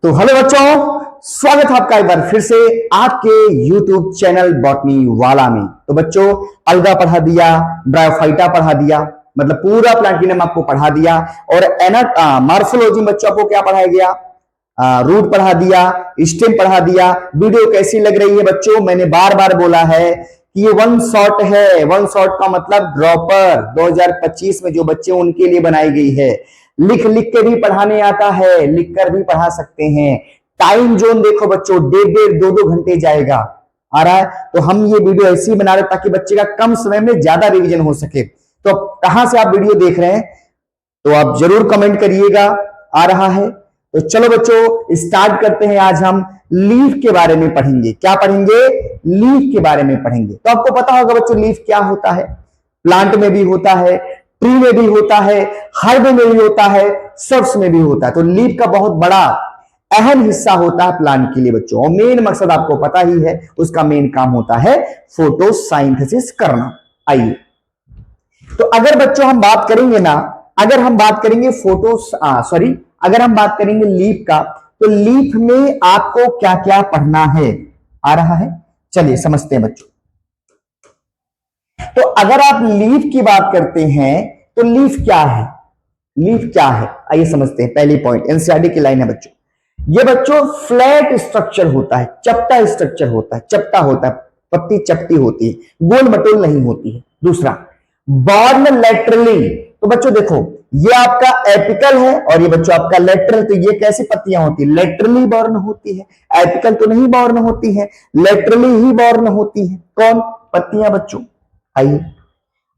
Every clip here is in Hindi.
तो हेलो बच्चों, स्वागत है आपका एक बार फिर से आपके YouTube चैनल बॉटनी वाला में। तो बच्चों, अलगा पढ़ा दिया, ब्रायोफाइटा पढ़ा दिया, मतलब पूरा प्लांटिनम आपको पढ़ा दिया। और मॉर्फोलॉजी बच्चों आपको क्या पढ़ाया गया? रूट पढ़ा दिया, स्टेम पढ़ा दिया। वीडियो कैसी लग रही है बच्चों? मैंने बार बार बोला है कि ये वन शॉट है। वन शॉट का मतलब ड्रॉपर 2025 में जो बच्चे उनके लिए बनाई गई है। लिख लिख के भी पढ़ाने आता है, लिख कर भी पढ़ा सकते हैं। टाइम जोन देखो बच्चों, 1.5 2 घंटे जाएगा आ रहा है। तो हम ये वीडियो ऐसे ही बना रहे ताकि बच्चे का कम समय में ज्यादा रिवीजन हो सके। तो कहां से आप वीडियो देख रहे हैं तो आप जरूर कमेंट करिएगा। आ रहा है तो चलो बच्चों स्टार्ट करते हैं। आज हम लीफ के बारे में पढ़ेंगे। क्या पढ़ेंगे? लीफ के बारे में पढ़ेंगे। तो आपको पता होगा बच्चों लीफ क्या होता है। प्लांट में भी होता है, ट्री में भी होता है, हर्ब में भी होता है, सर्ब्स में भी होता है। तो लीफ का बहुत बड़ा अहम हिस्सा होता है प्लांट के लिए बच्चों। और मेन मकसद आपको पता ही है, उसका मेन काम होता है फोटोसिंथेसिस करना। आइए, तो अगर बच्चों हम बात करेंगे ना, अगर हम बात करेंगे अगर हम बात करेंगे लीफ का, तो लीफ में आपको क्या क्या पढ़ना है? आ रहा है, चलिए समझते हैं बच्चों। तो अगर आप लीफ की बात करते हैं तो लीफ क्या है? लीफ क्या है आइए समझते हैं। पहली पॉइंट एनसीईआरटी की लाइन है बच्चों। ये बच्चों फ्लैट स्ट्रक्चर होता है, चपटा स्ट्रक्चर होता है, चपटा होता है, पत्ती चपटी होती है, गोल मटोल नहीं होती है। दूसरा, बॉर्न लेटरली। तो बच्चों देखो, ये आपका एपिकल है और ये बच्चों आपका लेटरल। तो ये कैसी पत्तियां होती है? लेटरली बॉर्न होती है। एपिकल तो नहीं बॉर्न होती है, लेटरली ही बॉर्न होती है। कौन पत्तियां बच्चों? आइए,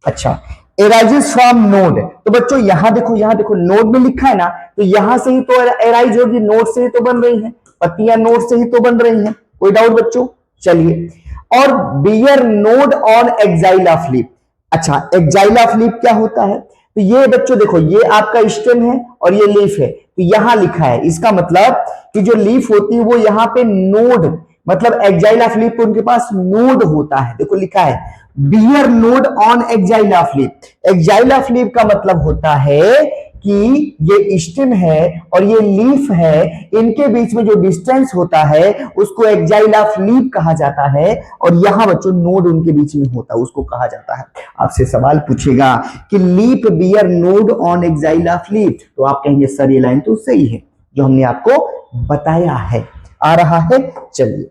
अच्छा, एराइजेस फ्रॉम नोड। तो बच्चों यहां देखो नोड में लिखा है ना, तो यहां से ही तो एराइज होगी, नोड से ही तो बन रही है पत्तियां, नोड से ही तो बन रही हैं। कोई डाउट बच्चों? चलिए, और bear node on axil of leaf. अच्छा, एक्साइल ऑफ लीफ क्या होता है? तो ये बच्चों देखो, ये आपका स्टेम है और ये लीफ है। तो यहां लिखा है, इसका मतलब कि जो लीफ होती है वो यहां पे नोड, मतलब एक्साइल ऑफ लीफ उनके पास नोड होता है। देखो लिखा है bear node on axil of leaf. Axil of leaf का मतलब होता है कि ये स्टेम है और ये लीफ है, इनके बीच में जो डिस्टेंस होता है उसको एक्साइल ऑफ लीफ कहा जाता है। और यहां बच्चों नोड उनके बीच में होता है, उसको कहा जाता है। आपसे सवाल पूछेगा कि leaf bear node on axil of leaf, तो आप कहेंगे सर ये लाइन तो सही है जो हमने आपको बताया है। आ रहा है, चलिए।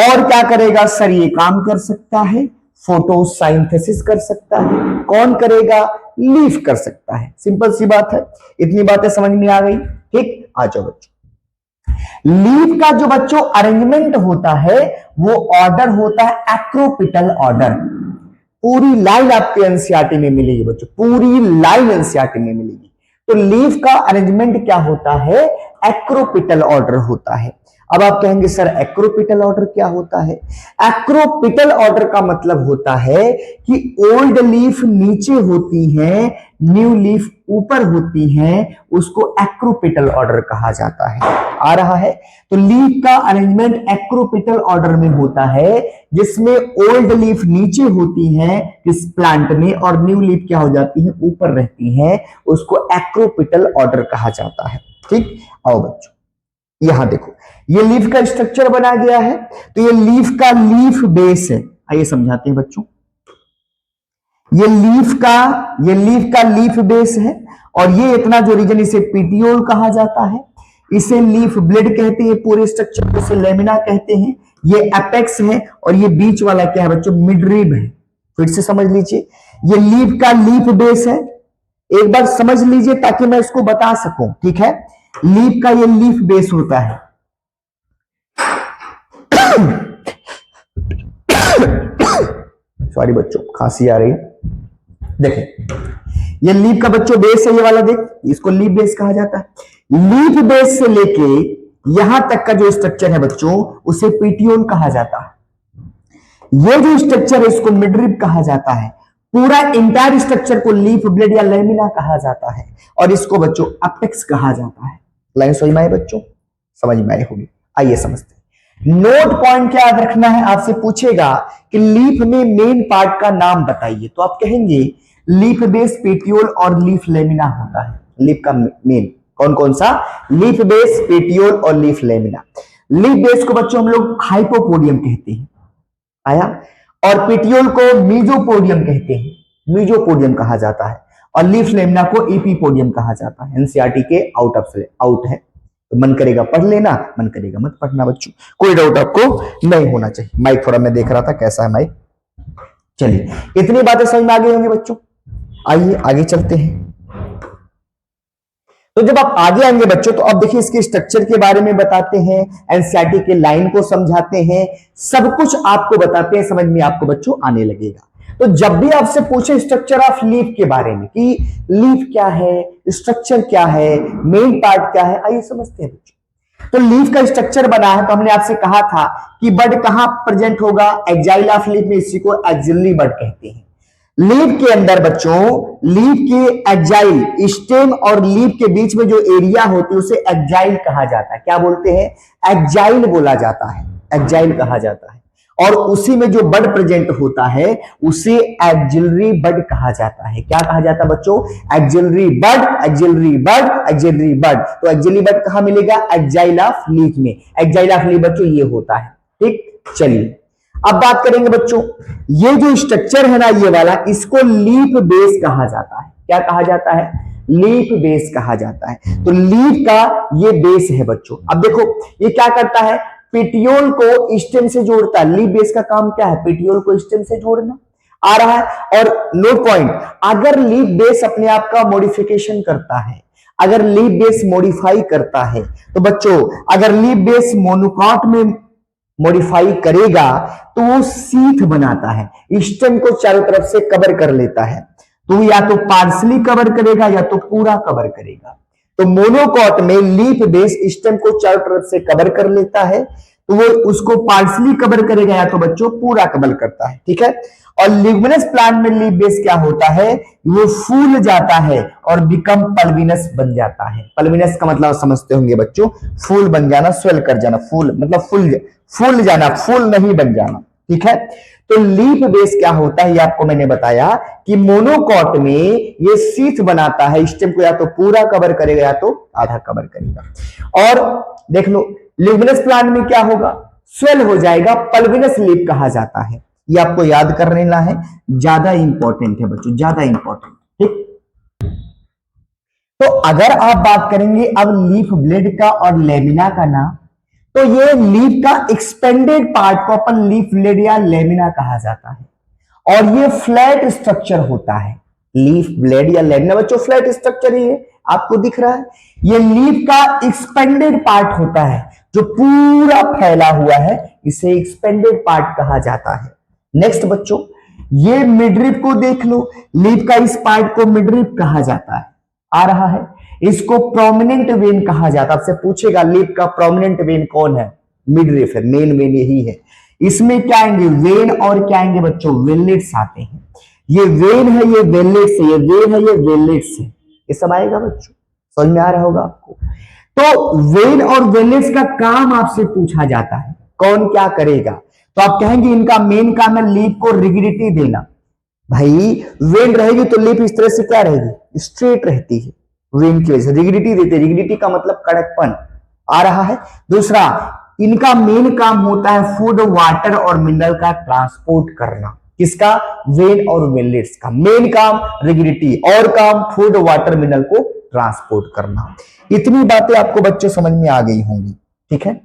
और क्या करेगा सर? ये काम कर सकता है, फोटोसिंथेसिस कर सकता है। कौन करेगा? लीफ कर सकता है। सिंपल सी बात है। इतनी बातें समझ में आ गई? ठीक, आ जाओ बच्चों। लीफ का जो बच्चों अरेंजमेंट होता है वो ऑर्डर होता है एक्रोपिटल ऑर्डर। पूरी लाइन आपके एनसीईआरटी में मिलेगी बच्चों, पूरी लाइन एनसीईआरटी में मिलेगी। तो लीफ का अरेंजमेंट क्या होता है? एक्रोपिटल ऑर्डर होता है। अब आप कहेंगे सर एक्रोपिटल ऑर्डर क्या होता है? एक्रोपिटल ऑर्डर का मतलब होता है कि ओल्ड लीफ नीचे होती है, न्यू लीफ ऊपर होती है, उसको एक्रोपिटल ऑर्डर कहा जाता है। आ रहा है, तो लीफ का अरेंजमेंट एक्रोपिटल ऑर्डर में होता है, जिसमें ओल्ड लीफ नीचे होती है इस प्लांट में और न्यू लीफ क्या हो जाती है? ऊपर रहती है, उसको एक्रोपिटल ऑर्डर कहा जाता है। ठीक, आओ बच्चों यहां देखो, ये लीफ का स्ट्रक्चर बना गया है। तो ये लीफ का लीफ बेस है। आइए समझाते हैं बच्चों। ये लीफ का लीफ बेस है और ये इतना जो रीजन, इसे पीटियोल कहा जाता है, इसे लीफ ब्लेड कहते हैं, पूरे स्ट्रक्चर को इसे लेमिना कहते हैं। ये एपेक्स है और ये बीच वाला क्या है बच्चों? मिडरिब है। फिर से समझ लीजिए, ये लीफ का लीफ बेस है। एक बार समझ लीजिए ताकि मैं इसको बता सकूं। ठीक है, लीफ का ये लीफ बेस होता है। सॉरी बच्चों, खांसी आ रही है। देखें, ये लीफ का बच्चों बेस है, ये वाला देख, इसको लीफ बेस कहा जाता है। लीफ बेस से लेके यहां तक का जो स्ट्रक्चर है बच्चों, उसे पीटियोल कहा जाता है। ये जो स्ट्रक्चर है इसको मिडरिब कहा जाता है। पूरा इंटायर स्ट्रक्चर को लीफ ब्लेड या लेमिना कहा जाता है और इसको बच्चों अपेक्स कहा जाता है। लाइन समझ में आई बच्चों? समझ में आई होगी। आइए समझते हैं। नोट पॉइंट क्या याद रखना है? आपसे पूछेगा कि लीफ में मेन पार्ट का नाम बताइए, तो आप कहेंगे लीफ बेस, पेटियोल और लीफ लेमिना होता है लीफ का मेन। कौन कौन सा? लीफ बेस, पेटियोल और लीफ लेमिना। लीफ बेस को बच्चों हम लोग हाइपोपोडियम कहते हैं, आया, और पेटियोल को मीजोपोडियम कहते हैं, मीजोपोडियम कहा जाता है, और लीफ लेमिना को एपीपोडियम कहा जाता है। एनसीईआरटी के आउट है, तो मन करेगा पढ़ लेना, मन करेगा मत पढ़ना बच्चों, कोई डाउट आपको नहीं होना चाहिए। माइक थोड़ा मैं देख रहा था कैसा है माइक। चलिए, इतनी बातें समझ में आ गई होंगी बच्चों, आइए आगे चलते हैं। तो जब आप आगे आएंगे बच्चों, तो अब देखिए इसके स्ट्रक्चर के बारे में बताते हैं, एनसीईआरटी के लाइन को समझाते हैं, सब कुछ आपको बताते हैं, समझ में आपको बच्चों आने लगेगा। तो जब भी आपसे पूछे स्ट्रक्चर ऑफ लीफ के बारे में कि लीफ क्या है, स्ट्रक्चर क्या है, मेन पार्ट क्या है, आइए समझते हैं बच्चों। तो लीफ का स्ट्रक्चर बना है, तो हमने आपसे कहा था कि बड कहां प्रेजेंट होगा? एक्जाइल ऑफ लीफ में, इसी को एक्जिलरी बड कहते हैं। लीफ के अंदर बच्चों, लीफ के एक्जाइल, स्टेम और लीफ के बीच में जो एरिया होती है उसे एक्जाइल कहा जाता है। क्या बोलते हैं? एक्जाइल बोला जाता है, एक्जाइल कहा जाता है। और उसी में जो बड प्रेजेंट होता है उसे एक्जिलरी बड कहा जाता है। क्या कहा जाता है बच्चों? एक्जिलरी बड, एक्जिलरी बड, एक्जिलरी बड। तो एक्जिलरी बड कहां मिलेगा? एक्जाइल ऑफ लीफ में। एक्जाइल ऑफ लीफ बच्चों ये होता है, ठीक। चलिए अब बात करेंगे बच्चों, ये जो स्ट्रक्चर है ना ये वाला, इसको लीफ बेस कहा जाता है। क्या कहा जाता है? लीफ बेस कहा जाता है। तो लीफ का ये बेस है बच्चों। अब देखो ये क्या करता है? पेटियोल को स्टेम से जोड़ता है। लीफ बेस का काम क्या है? पेटियोल को स्टेम से जोड़ना। आ रहा है। और नोट पॉइंट, अगर लीफ बेस अपने आप का मॉडिफिकेशन करता है, अगर लीफ बेस मॉडिफाई करता है, तो बच्चों अगर लीफ बेस मोनोकॉट में मॉडिफाई करेगा तो वो सीथ बनाता है, स्टेम को चारों तरफ से कवर कर लेता है। तो या तो पार्सली कवर करेगा या तो पूरा कवर करेगा। तो मोनोकॉट में लीफ बेस स्टेम को चारों तरफ से कवर कर लेता है, तो वो उसको पार्सली कवर करेगा या तो बच्चों पूरा कवर करता है, ठीक है। और लिग्यूमिनस प्लांट में लीफ बेस क्या होता है? वो फूल जाता है और बिकम पल्विनस बन जाता है। पल्विनस का मतलब समझते होंगे बच्चों, फूल बन जाना, स्वेल कर जाना, फूल मतलब फूल जाना, फूल नहीं बन जाना, ठीक है। तो लीफ बेस क्या होता है ये आपको मैंने बताया कि मोनोकॉट में ये सीथ बनाता है, स्टेम को या तो पूरा कवर करेगा या तो आधा कवर करेगा। और देख लो लिग्यूमिनस प्लांट में क्या होगा? स्वेल हो जाएगा, पल्विनस लीफ कहा जाता है। ये आपको याद कर लेना है, ज्यादा इंपॉर्टेंट है बच्चों, ज्यादा इंपॉर्टेंट, ठीक। तो अगर आप बात करेंगे अब लीफ ब्लेड का और लेमिना का ना, तो ये लीफ का एक्सपेंडेड पार्ट को अपन लीफ ब्लेड या लेमिना कहा जाता है। और ये फ्लैट स्ट्रक्चर होता है। लीफ ब्लेड या लेमिना बच्चों फ्लैट स्ट्रक्चर ही है, आपको दिख रहा है। ये लीफ का एक्सपेंडेड पार्ट होता है जो पूरा फैला हुआ है, इसे एक्सपेंडेड पार्ट कहा जाता है। नेक्स्ट बच्चों, ये मिडरिप को देख लो, लीफ का इस पार्ट को मिडरिप कहा जाता है। आ रहा है। इसको प्रोमिनेंट वेन कहा जाता है। आपसे पूछेगा लीफ का प्रोमिनेंट वेन कौन है? मिडरिप है, मेन वेन यही है। इसमें क्या आएंगे? वेन और क्या आएंगे बच्चों? वेनलेट्स आते हैं। ये वेन है, ये वेनलेट्स है, ये वेन है, ये वेनलेट्स है, ये सब आएगा बच्चों, समझ में आ रहा होगा आपको। तो वेन और वेनलेट्स का काम आपसे पूछा जाता है, कौन क्या करेगा? तो आप कहेंगे इनका मेन काम है लीफ को रिगिडिटी देना। भाई वेन रहेगी तो लीफ इस तरह से क्या रहेगी? स्ट्रेट रहती है, वेन की वजह से रिगिडिटी देते। रिगिडिटी का मतलब कड़कपन। आ रहा है। दूसरा, इनका मेन काम होता है फूड, वाटर और मिनरल का ट्रांसपोर्ट करना। किसका? वेन और वेनलेट्स का मेन काम रिगिडिटी, और काम फूड, वाटर, मिनरल को ट्रांसपोर्ट करना। इतनी बातें आपको बच्चों समझ में आ गई होंगी, ठीक है।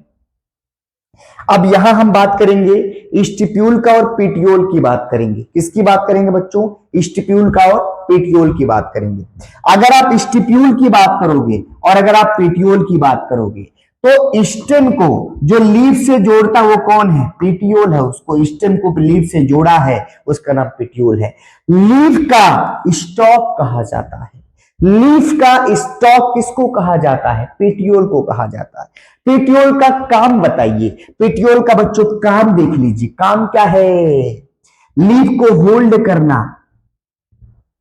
अब यहां हम बात करेंगे स्टिप्यूल का और पेटियोल की बात करेंगे। किसकी बात करेंगे बच्चों? स्टिप्यूल का और पेटियोल की बात करेंगे। अगर आप स्टिप्यूल की बात करोगे और अगर आप पेटियोल की बात करोगे तो स्टेम को जो लीफ से जोड़ता वो कौन है? पेटियोल है। उसको स्टेम को लीफ से जोड़ा है, उसका नाम पेटियोल है। लीफ का स्टॉक कहा जाता है। लीफ का स्टॉक किसको कहा जाता है? पेटियोल को कहा जाता है। पेटियोल का काम बताइए। पेटियोल का बच्चों काम देख लीजिए, काम क्या है? लीफ को होल्ड करना।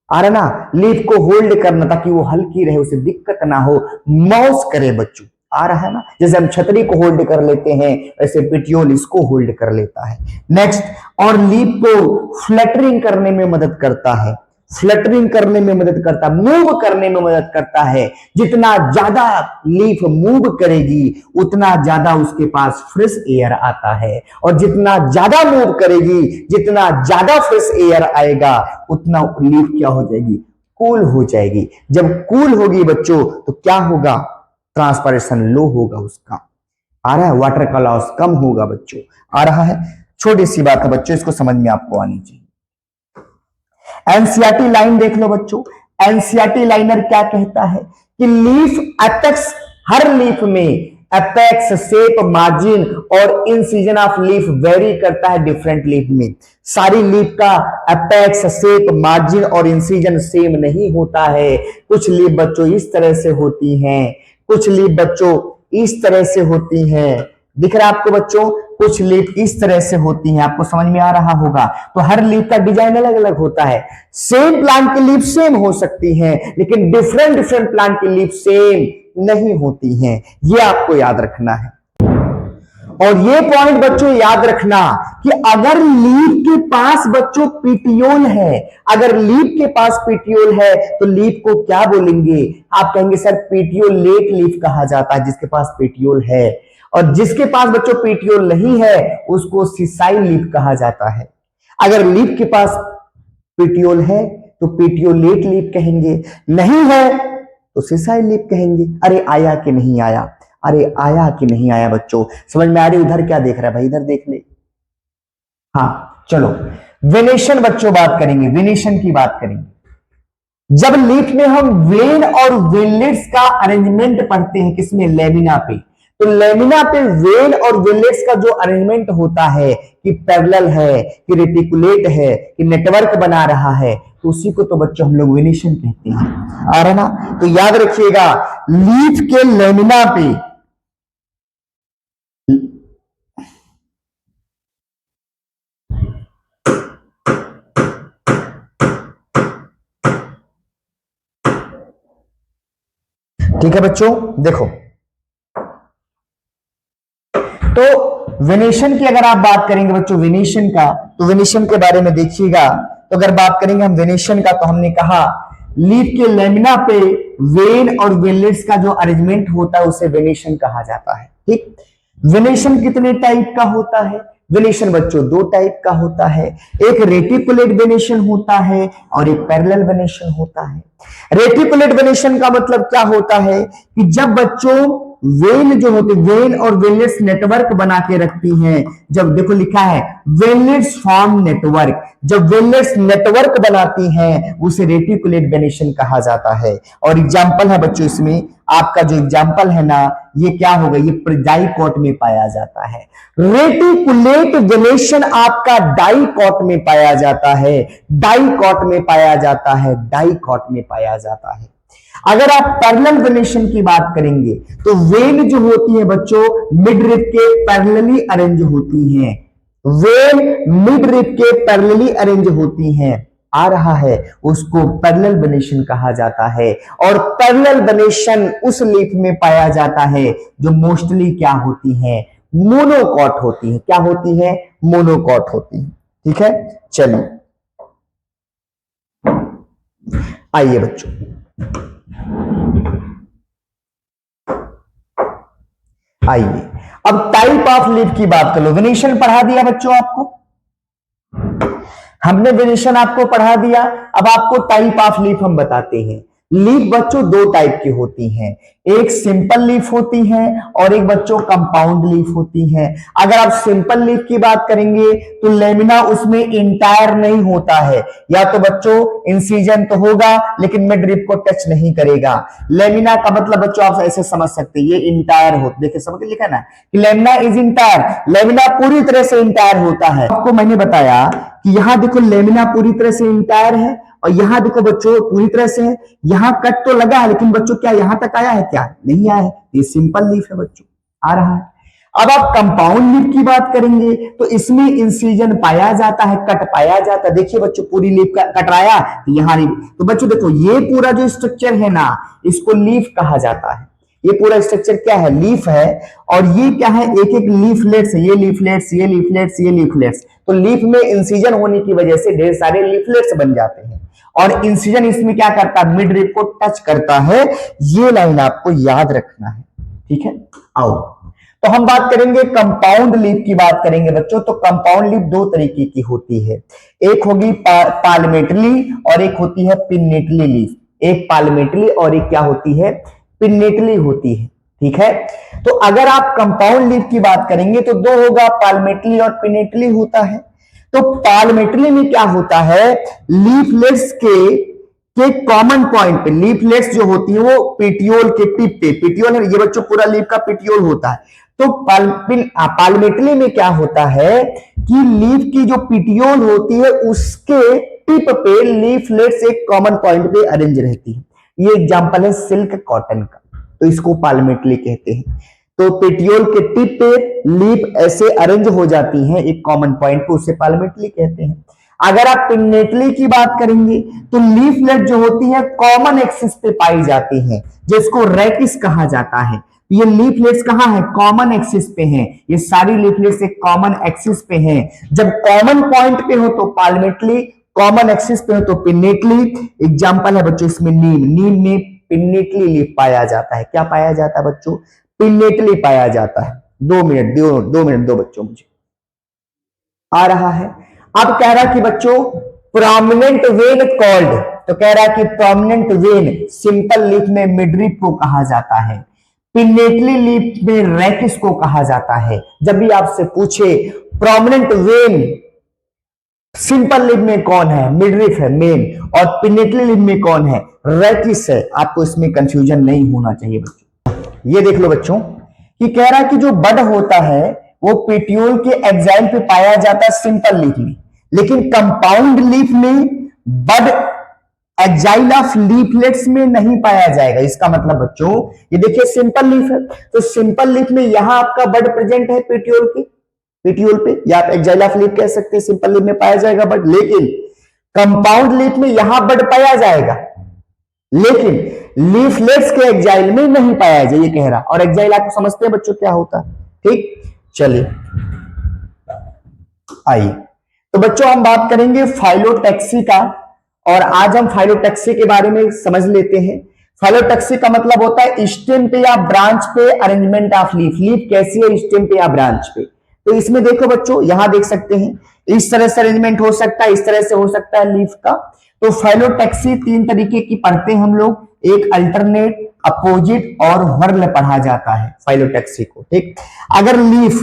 आ रहा ना? लीफ को होल्ड करना ताकि वो हल्की रहे, उसे दिक्कत ना हो, मौस करे बच्चों। आ रहा है ना? जैसे हम छतरी को होल्ड कर लेते हैं वैसे पेटियोल इसको होल्ड कर लेता है। नेक्स्ट, और लीफ को फ्लैटरिंग करने में मदद करता है। फ्लटरिंग करने में मदद करता है, मूव करने में मदद करता है। जितना ज्यादा लीफ मूव करेगी उतना ज्यादा उसके पास फ्रेश एयर आता है, और जितना ज्यादा मूव करेगी, जितना ज्यादा फ्रेश एयर आएगा, उतना लीफ क्या हो जाएगी, कूल हो जाएगी। जब कूल होगी बच्चों तो क्या होगा, ट्रांसपरेशन लो होगा उसका। आ रहा है, वाटर का लॉस कम होगा बच्चों, आ रहा है। छोटी सी बात है बच्चों, इसको समझ में आपको आनी चाहिए। एनसीईआरटी लाइन देख लो बच्चों। एनसीईआरटी लाइनर क्या कहता है कि लीफ एपेक्स, हर लीफ में एपेक्स, शेप, मार्जिन और इंसिजन ऑफ लीफ वेरी करता है डिफरेंट लीफ में। सारी लीफ का एपेक्स, शेप, मार्जिन और इंसिजन सेम नहीं होता है। कुछ लीफ बच्चों इस तरह से होती हैं, कुछ लीफ बच्चों इस तरह से होती हैं। दिख रहा है आपको बच्चों, कुछ लीफ इस तरह से होती हैं, आपको समझ में आ रहा होगा। तो हर लीफ का डिजाइन अलग अलग होता है। सेम प्लांट की लीफ सेम हो सकती हैं, लेकिन डिफरेंट डिफरेंट प्लांट की लीफ सेम नहीं होती हैं, ये आपको याद रखना है। और ये पॉइंट बच्चों याद रखना कि अगर लीफ के पास बच्चों पीटियोल है, अगर लीफ के पास पीटियोल है तो लीफ को क्या बोलेंगे, आप कहेंगे सर पीटियोलेट लीफ कहा जाता है जिसके पास पीटियोल है, और जिसके पास बच्चों पीटियोल नहीं है उसको सिसाइल लीफ कहा जाता है। अगर लीफ के पास पीटियोल है तो पीटियोलेट लीफ कहेंगे, नहीं है तो सिसाइल लीफ कहेंगे। अरे आया कि नहीं आया, अरे आया कि नहीं आया बच्चों, समझ में आ रही। उधर क्या देख रहा है भाई, इधर देख ले। हाँ चलो, वेनेशन बच्चों बात करेंगे, वेनेशन की बात करेंगे। जब लीफ में हम वेन और वेनलेट्स का अरेंजमेंट पढ़ते हैं, किसमें, लेमिना पे, तो लेमिना पे वेन और वेनलेट्स का जो अरेंजमेंट होता है कि पैरेलल है, कि रेटिकुलेट है, कि नेटवर्क बना रहा है, तो उसी को तो बच्चों हम लोग वेनेशन कहते हैं। आ रहा ना, तो याद रखिएगा लीफ के लेमिना पे ठीक है बच्चों। देखो तो वेनेशन की अगर आप बात करेंगे बच्चों, वेनेशन का, तो वेनेशन के बारे में देखिएगा। तो अगर बात करेंगे हम वेनेशन का, तो हमने कहा लीफ के लेमिना पे वेन और वेनलेट्स का जो अरेंजमेंट होता है उसे वेनेशन कहा जाता है। ठीक, वेनेशन कितने टाइप का होता है, वेनेशन बच्चों दो टाइप का होता है, एक रेटिकुलेट वेनेशन होता है और एक पैरेलल वेनेशन होता है। रेटिकुलेट वेनेशन का मतलब क्या होता है कि जब बच्चों वेन जो होते, वेन और वेनलेट्स नेटवर्क बना के रखती हैं, जब देखो लिखा है वेनलेट्स फॉर्म नेटवर्क, जब वेनलेट्स नेटवर्क बनाती हैं उसे रेटिकुलेट वेनेशन कहा जाता है। और एग्जांपल है बच्चों इसमें, आपका जो एग्जांपल है ना, ये क्या होगा, ये डाइकॉट में पाया जाता है। रेटिकुलेट वेनेशन आपका डाइकॉट में पाया जाता है, डाइकॉट में पाया जाता है, डाइकॉट में पाया जाता है। अगर आप पैरेलल वेनेशन की बात करेंगे तो वेन जो होती है बच्चों मिड रिब के पैरेलली अरेंज होती हैं, वेन मिड रिब के पैरेलली अरेंज होती हैं, आ रहा है, उसको पैरेलल वेनेशन कहा जाता है। और पैरेलल वेनेशन उस लीफ में पाया जाता है जो मोस्टली क्या होती है, मोनोकॉट होती है। क्या होती है, मोनोकॉट होती है। ठीक है, चलिए आइए बच्चों, आइए अब टाइप ऑफ लीफ की बात कर लो। वेनेशन पढ़ा दिया बच्चों आपको, हमने वेनेशन आपको पढ़ा दिया। अब आपको टाइप ऑफ लीफ हम बताते हैं। लीफ बच्चों दो टाइप की होती हैं, एक सिंपल लीफ होती है और एक बच्चों कंपाउंड लीफ होती है। अगर आप सिंपल लीफ की बात करेंगे तो लेमिना उसमें इंटायर नहीं होता है, या तो बच्चों इंसिजन तो होगा लेकिन मिड रिब को टच नहीं करेगा। लेमिना का मतलब बच्चों आप ऐसे समझ सकते हैं, ये इंटायर होता, देखिए समझ लिखा ना कि लेमिना इज इंटायर, लेमिना पूरी तरह से इंटायर होता है। आपको मैंने बताया कि यहां देखो लेमिना पूरी तरह से इंटायर है और यहां देखो बच्चों पूरी तरह से है। यहां कट तो लगा है लेकिन बच्चों क्या यहां तक आया है, क्या नहीं आया है, ये सिंपल लीफ है बच्चों, आ रहा है। अब आप कंपाउंड लीफ की बात करेंगे तो इसमें इंसिजन पाया जाता है, कट पाया जाता है। देखिए बच्चों पूरी लीफ का कटराया तो यहां नहीं, तो बच्चों देखो ये पूरा जो स्ट्रक्चर है ना इसको लीफ कहा जाता है। ये पूरा स्ट्रक्चर क्या है, लीफ है। और ये क्या है, एक एक लीफलेट्स, ये लीफलेट्स, ये लीफलेट्स, ये लीफलेट्स। तो लीफ में इंसिजन होने की वजह से ढेर सारे लीफलेट्स बन जाते हैं। और इंसिजन इसमें क्या करता है, मिड रिप को टच करता है। ये लाइन आपको याद रखना है, ठीक है। आओ तो हम बात करेंगे कंपाउंड लीफ की बात करेंगे बच्चों। तो कंपाउंड लीफ दो तरीके की होती है, एक होगी पाल्मेटली और एक होती है पिन्नेटली लीफ। एक पाल्मेटली और एक क्या होती है, पिन्नेटली होती है, ठीक है। तो अगर आप कंपाउंड लीफ की बात करेंगे तो दो होगा, पाल्मेटली और पिन्नेटली होता है। तो पाल्मेटली में क्या होता है, लीफलेट्स के कॉमन पॉइंट पे, लीफलेट्स जो होती है वो पेटियोल के टिप पे, पेटियोल है ये बच्चों पूरा लीफ का पेटियोल होता है। तो पाल्मेटली में क्या होता है कि लीफ की जो पेटियोल होती है उसके टिप पे लीफलेट्स एक कॉमन पॉइंट पे अरेंज रहती है। ये एग्जांपल है सिल्क कॉटन का, तो इसको पाल्मेटली कहते हैं। तो पेटियोल के टिप पे लीफ ऐसे अरेंज हो जाती हैं एक कॉमन पॉइंट पे, उसे पाल्मेटली कहते हैं। अगर आप पिन्नेटली की बात करेंगे तो लीफलेट जो होती है कॉमन एक्सिस पे पाई जाती है, जिसको रेकिस कहा जाता है। ये लीफलेट्स कहां है, कॉमन एक्सिस पे हैं। ये सारी लीफलेट्स एक कॉमन एक्सिस पे हैं। जब कॉमन पॉइंट पे हो तो पाल्मेटली, कॉमन एक्सिस पे हो तो पिन्नेटली। एग्जांपल है बच्चों इसमें नीम, नीम में पिन्नेटली लीफ पाया जाता है। क्या पाया जाता है बच्चों, पिन्नेटली पाया जाता है। 2 मिनट दो बच्चों, मुझे आ रहा है। अब कह रहा कि बच्चों प्रोमिनेंट वेन कॉल्ड, तो कह रहा कि प्रोमिनेंट वेन सिंपल लीफ में मिडरिप को कहा जाता है, पिन्नेटली लीफ में रेकिस को कहा जाता है। जब भी आपसे पूछे प्रोमिनेंट वेन सिंपल लीफ में कौन है, मिडरिप है मेन, और पिन्नेटली लीफ में कौन है, रेकिस है। आपको इसमें कंफ्यूजन नहीं होना चाहिए बच्चों। ये देख लो बच्चों कि कह रहा कि जो बड होता है वो पेटियोल के एक्साइल पे पाया जाता है सिंपल लीफ में, लेकिन कंपाउंड लीफ में बड एक्साइल ऑफ लीफलेट्स में नहीं पाया जाएगा। इसका मतलब बच्चों ये देखिए सिंपल लीफ है, तो सिंपल लीफ में यहां आपका बड प्रेजेंट है पेटियोल के, पेटियोल पे, या आप एक्साइल ऑफ लीफ कह सकते हैं। सिंपल लीफ में पाया जाएगा बड, लेकिन कंपाउंड लीफ में यहां बड पाया जाएगा, लेकिन लीफलेट्स के एक्साइल में नहीं पाया जाए, ये कह रहा। और एक्साइल आपको समझते हैं बच्चों क्या होता है, ठीक। चलिए आइए, तो बच्चों हम बात करेंगे फाइलोटैक्सी का, और आज हम फाइलोटैक्सी के बारे में समझ लेते हैं। फाइलोटैक्सी का मतलब होता है स्टेम पे या ब्रांच पे अरेंजमेंट ऑफ लीफ। लीफ कैसी है, स्टेम पे या ब्रांच पे। तो इसमें देखो बच्चों, यहां देख सकते हैं इस तरह से अरेंजमेंट हो सकता है, इस तरह से हो सकता है लीफ का। तो फाइलोटैक्सी 3 तरीके की पढ़ते हैं हम लोग, एक अल्टरनेट, अपोजिट और व्हर्ल पढ़ा जाता है फाइलोटैक्सी को, ठीक। अगर लीफ,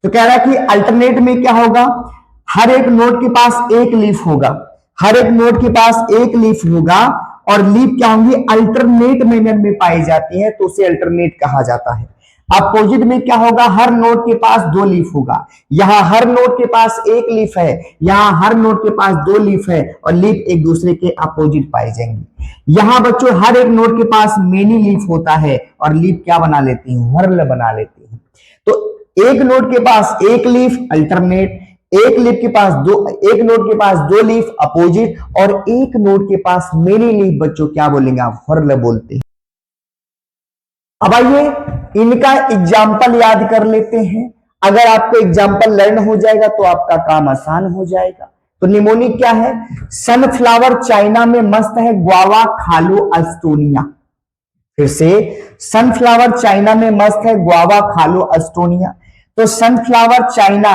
तो कह रहा है कि अल्टरनेट में क्या होगा, हर एक नोड के पास एक लीफ होगा, हर एक नोड के पास एक लीफ होगा, और लीफ क्या होंगी, अल्टरनेट मैनर में पाई जाती है, तो उसे अल्टरनेट कहा जाता है। अपोजिट में क्या होगा, हर नोड के पास 2 लीफ होगा। यहां हर नोड के पास एक लीफ है, यहां हर नोड के पास 2 लीफ है, और लीफ एक दूसरे के अपोजिट पाई जाएंगी। यहां बच्चों हर एक नोड के पास मेनी लीफ होता है, और लीफ क्या बना लेती है, व्हर्ल बना लेती है। तो एक नोड के पास एक लीफ अल्टरनेट, एक लीफ के पास एक नोड के पास 2 लीफ अपोजिट, और एक नोड के पास मेनी लीफ बच्चों क्या बोलेंगे आप, व्हर्ल बोलते हैं। अब आइए इनका एग्जाम्पल याद कर लेते हैं। अगर आपको एग्जाम्पल लर्न हो जाएगा तो आपका काम आसान हो जाएगा। तो निमोनिक क्या है, सनफ्लावर चाइना में मस्त है, ग्वावा खा लो एस्टोनिया। फिर से, सनफ्लावर चाइना में मस्त है, ग्वावा खा लो एस्टोनिया। तो सनफ्लावर चाइना,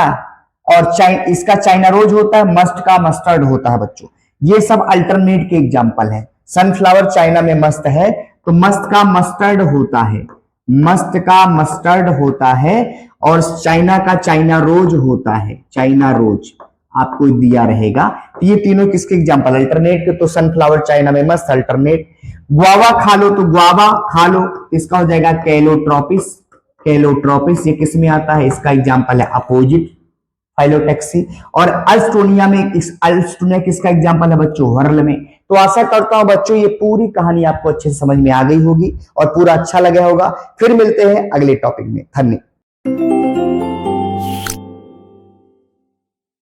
और इसका चाइना रोज होता है, मस्ट का मस्टर्ड होता है बच्चों। ये सब अल्टरनेट के एग्जाम्पल है। सनफ्लावर चाइना में मस्त है, तो मस्त का मस्टर्ड होता है, मस्त का मस्टर्ड होता है, और चाइना का चाइना रोज होता है, चाइना रोज आपको दिया रहेगा। तो ये तीनों किसके एग्जांपल, अल्टरनेट के। तो सनफ्लावर चाइना में मस्त अल्टरनेट। गुआवा खा लो, तो गुआवा खा लो, इसका हो जाएगा कैलोट्रोपिस, कैलोट्रोपिस ये किस में आता है, इसका एग्जांपल है अपोजिट फाइलोटैक्सी। और अल्स्टोनिया में, इस अल्स्टोनिया किसका एग्जांपल है बच्चों, व्हर्ल में। तो आशा करता हूं बच्चों ये पूरी कहानी आपको अच्छे से समझ में आ गई होगी और पूरा अच्छा लगा होगा। फिर मिलते हैं अगले टॉपिक में। धन्यवाद।